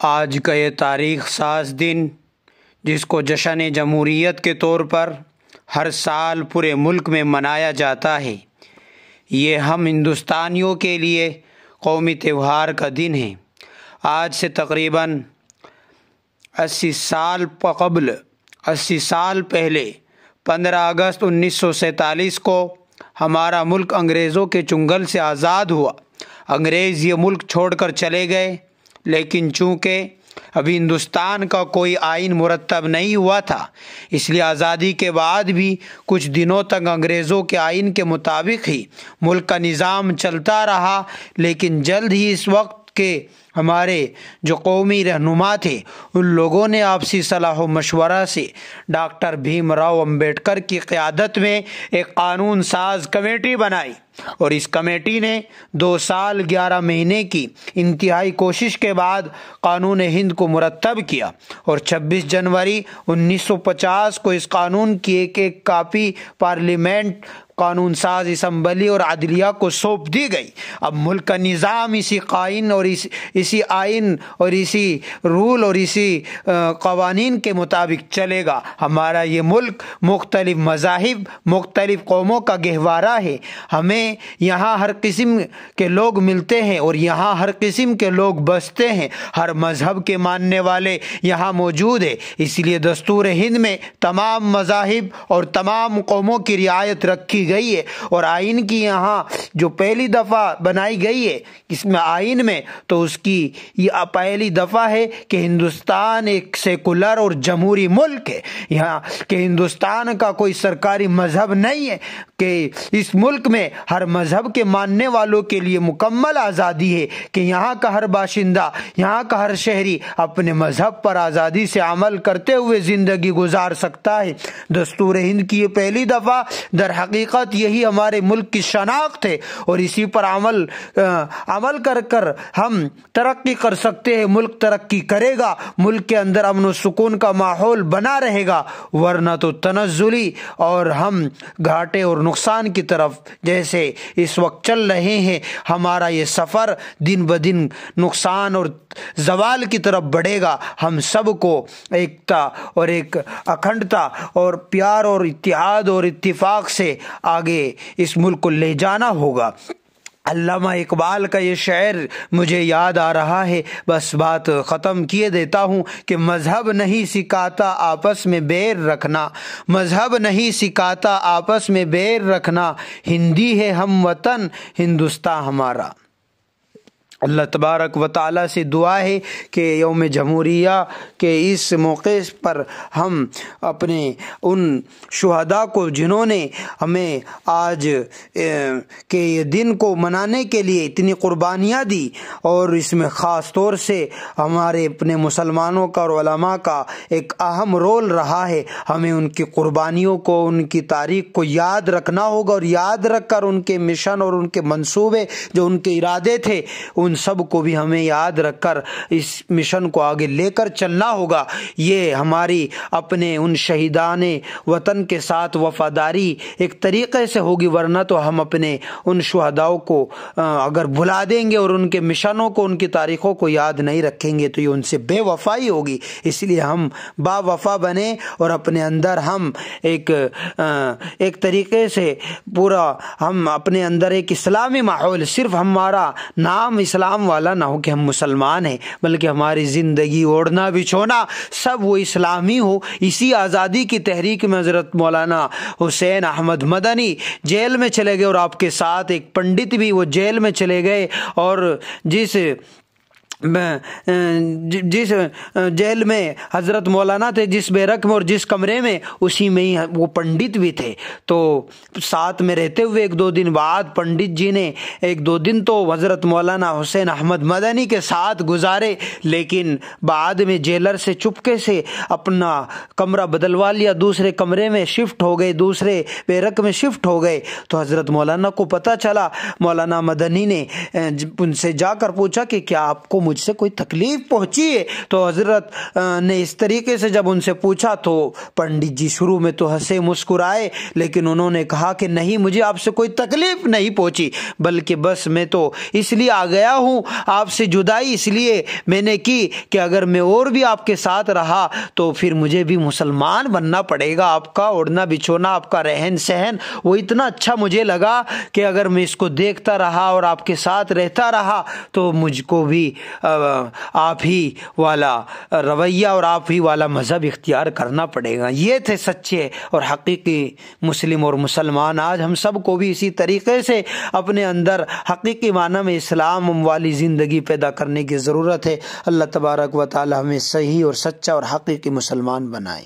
آج کا یہ تاریخ ساز دن، جس کو جشن جمہوریت کے طور پر ہر سال پورے ملک میں منایا جاتا ہے، یہ ہم ہندوستانیوں کے لیے قومی تہوار کا دن ہے۔ آج سے تقریباً 80 سال پہلے 15 اگست 1947 کو ہمارا ملک انگریزوں کے چنگل سے آزاد ہوا۔ انگریز یہ ملک چھوڑ کر چلے گئے، لیکن چونکہ ابھی ہندوستان کا کوئی آئین مرتب نہیں ہوا تھا، اس لیے آزادی کے بعد بھی کچھ دنوں تک انگریزوں کے آئین کے مطابق ہی ملک کا نظام چلتا رہا۔ لیکن جلد ہی اس وقت کے ہمارے جو قومی رہنما تھے، ان لوگوں نے آپسی صلاح و مشورہ سے ڈاکٹر بھیم راؤ امبیڈکر کی قیادت میں ایک قانون ساز کمیٹی بنائی، اور اس کمیٹی نے 2 سال 11 مہینے کی انتہائی کوشش کے بعد قانون ہند کو مرتب کیا، اور 26 جنوری 1950 کو اس قانون کی ایک کاپی پارلیمنٹ، قانون ساز اسمبلی اور عدلیہ کو سونپ دی گئی۔ اب ملک کا نظام اسی قائن اور اسی آئین اور اسی رول اور اسی قوانین کے مطابق چلے گا۔ ہمارا یہ ملک مختلف مذاہب، مختلف قوموں کا گہوارہ ہے۔ ہمیں یہاں ہر قسم کے لوگ ملتے ہیں اور یہاں ہر قسم کے لوگ بستے ہیں، ہر مذہب کے ماننے والے یہاں موجود ہیں۔ اس لیے دستور ہند میں تمام مذاہب اور تمام قوموں کی رعایت رکھی گئی ہے، اور آئین کی یہاں جو پہلی دفعہ بنائی گئی ہے اس میں آئین میں، تو اس کی یہ پہلی دفعہ ہے کہ ہندوستان ایک سیکولر اور جمہوری ملک ہے، یہاں کہ ہندوستان کا کوئی سرکاری مذہب نہیں ہے، کہ اس ملک میں ہر مذہب کے ماننے والوں کے لیے مکمل آزادی ہے کہ یہاں کا ہر باشندہ، یہاں کا ہر شہری اپنے مذہب پر آزادی سے عمل کرتے ہوئے زندگی گزار سکتا ہے۔ دستور ہند کی یہ پہلی دفعہ در حقیقت یہی ہمارے ملک کی شناخت ہے، اور اسی پر عمل کر ہم ترقی کر سکتے ہیں۔ ملک ترقی کرے گا، ملک کے اندر امن و سکون کا ماحول بنا رہے گا، ورنہ تو تنزلی اور ہم گھاٹے اور نقصان کی طرف جیسے اس وقت چل رہے ہیں، ہمارا یہ سفر دن بدن نقصان اور زوال کی طرف بڑھے گا۔ ہم سب کو ایکتا اور ایک اکھنڈتا اور پیار اور اتحاد اور اتفاق سے آگے اس ملک کو لے جانا ہوگا۔ علامہ اقبال کا یہ شعر مجھے یاد آ رہا ہے، بس بات ختم کیے دیتا ہوں کہ مذہب نہیں سکھاتا آپس میں بیر رکھنا، مذہب نہیں سکھاتا آپس میں بیر رکھنا، ہندی ہے ہم وطن ہندوستان ہمارا۔ اللہ تبارک و تعالیٰ سے دعا ہے کہ یوم جمہوریہ کے اس موقع پر ہم اپنے ان شہداء کو جنہوں نے ہمیں آج کے یہ دن کو منانے کے لیے اتنی قربانیاں دی، اور اس میں خاص طور سے ہمارے اپنے مسلمانوں کا اور علماء کا ایک اہم رول رہا ہے، ہمیں ان کی قربانیوں کو، ان کی تاریخ کو یاد رکھنا ہوگا، اور یاد رکھ کر ان کے مشن اور ان کے منصوبے جو ان کے ارادے تھے ان سب کو بھی ہمیں یاد رکھ کر اس مشن کو آگے لے کر چلنا ہوگا۔ یہ ہماری اپنے ان شہیدان وطن کے ساتھ وفاداری ایک طریقے سے ہوگی، ورنہ تو ہم اپنے ان شہداؤں کو اگر بھلا دیں گے اور ان کے مشنوں کو، ان کی تاریخوں کو یاد نہیں رکھیں گے تو یہ ان سے بے وفائی ہوگی۔ اس لیے ہم با وفا بنیں اور اپنے اندر ہم ایک طریقے سے پورا ہم اپنے اندر ایک اسلامی ماحول، صرف ہمارا نام اسلام والا نہ ہو کہ ہم مسلمان ہیں، بلکہ ہماری زندگی، اوڑھنا بچھونا سب وہ اسلامی ہو۔ اسی آزادی کی تحریک میں حضرت مولانا حسین احمد مدنی جیل میں چلے گئے، اور آپ کے ساتھ ایک پنڈت بھی وہ جیل میں چلے گئے، اور جس جیل میں حضرت مولانا تھے، جس بیرک میں اور جس کمرے میں، اسی میں ہی وہ پنڈت بھی تھے۔ تو ساتھ میں رہتے ہوئے 1-2 دن بعد پنڈت جی نے 1-2 دن تو حضرت مولانا حسین احمد مدنی کے ساتھ گزارے، لیکن بعد میں جیلر سے چپکے سے اپنا کمرہ بدلوا لیا، دوسرے کمرے میں شفٹ ہو گئے، دوسرے بیرک میں شفٹ ہو گئے۔ تو حضرت مولانا کو پتہ چلا، مولانا مدنی نے ان سے جا کر پوچھا کہ کیا آپ کو مجھ سے کوئی تکلیف پہنچی ہے؟ تو حضرت نے اس طریقے سے جب ان سے پوچھا تو پنڈت جی شروع میں تو ہنسے مسکرائے، لیکن انہوں نے کہا کہ نہیں، مجھے آپ سے کوئی تکلیف نہیں پہنچی، بلکہ بس میں تو اس لیے آ گیا ہوں، آپ سے جدائی اس لیے میں نے کی کہ اگر میں اور بھی آپ کے ساتھ رہا تو پھر مجھے بھی مسلمان بننا پڑے گا۔ آپ کا اوڑھنا بچھونا، آپ کا رہن سہن وہ اتنا اچھا مجھے لگا کہ اگر میں اس کو دیکھتا رہا اور آپ کے ساتھ رہتا رہا تو مجھ کو بھی آپ ہی والا رویہ اور آپ ہی والا مذہب اختیار کرنا پڑے گا۔ یہ تھے سچے اور حقیقی مسلم اور مسلمان۔ آج ہم سب کو بھی اسی طریقے سے اپنے اندر حقیقی معنی میں اسلام والی زندگی پیدا کرنے کی ضرورت ہے۔ اللہ تبارک و تعالی ہمیں صحیح اور سچا اور حقیقی مسلمان بنائے۔